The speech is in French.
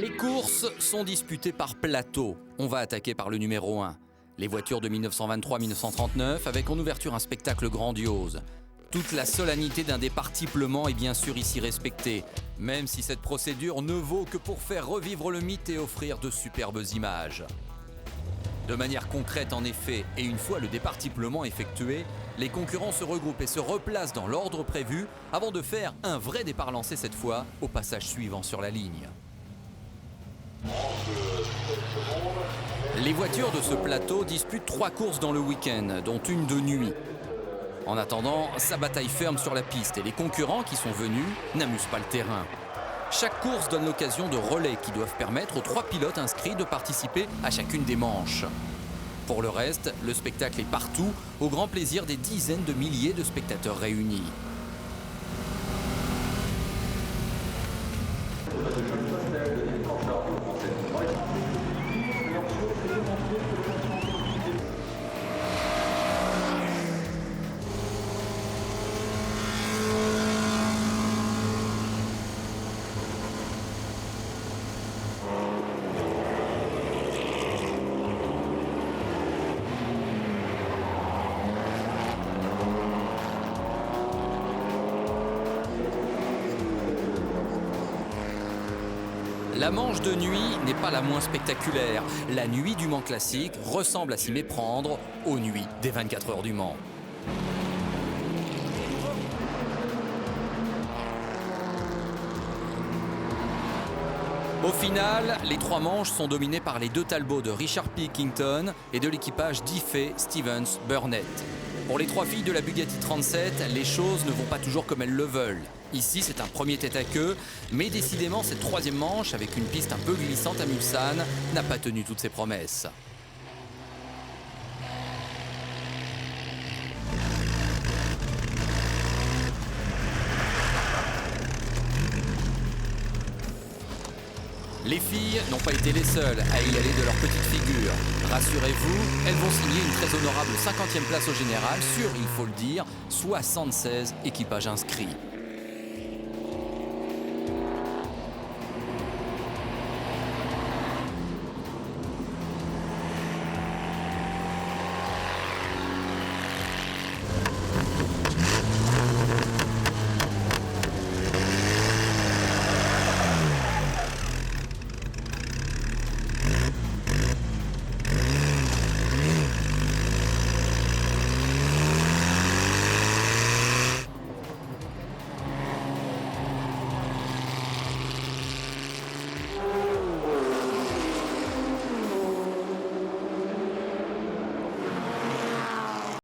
Les courses sont disputées par plateau. On va attaquer par le numéro 1. Les voitures de 1923-1939 avec en ouverture un spectacle grandiose. Toute la solennité d'un départ triplement est bien sûr ici respectée, même si cette procédure ne vaut que pour faire revivre le mythe et offrir de superbes images. De manière concrète en effet, et une fois le départ triplement effectué, les concurrents se regroupent et se replacent dans l'ordre prévu avant de faire un vrai départ lancé cette fois au passage suivant sur la ligne. Les voitures de ce plateau disputent 3 courses dans le week-end, dont une de nuit. En attendant, ça bataille ferme sur la piste et les concurrents qui sont venus n'amusent pas le terrain. Chaque course donne l'occasion de relais qui doivent permettre aux 3 pilotes inscrits de participer à chacune des manches. Pour le reste, le spectacle est partout, au grand plaisir des dizaines de milliers de spectateurs réunis. La manche de nuit n'est pas la moins spectaculaire. La nuit du Mans classique ressemble à s'y méprendre aux nuits des 24 heures du Mans. Au final, les 3 manches sont dominées par les 2 Talbot de Richard Pilkington et de l'équipage Diffey, Stevens, Burnett. Pour les 3 filles de la Bugatti 37, les choses ne vont pas toujours comme elles le veulent. Ici, c'est un premier tête-à-queue, mais décidément, cette 3e manche, avec une piste un peu glissante à Mulsanne, n'a pas tenu toutes ses promesses. Les filles n'ont pas été les seules à y aller de leur petite figure. Rassurez-vous, elles vont signer une très honorable 50e place au général sur, il faut le dire, 76 équipages inscrits.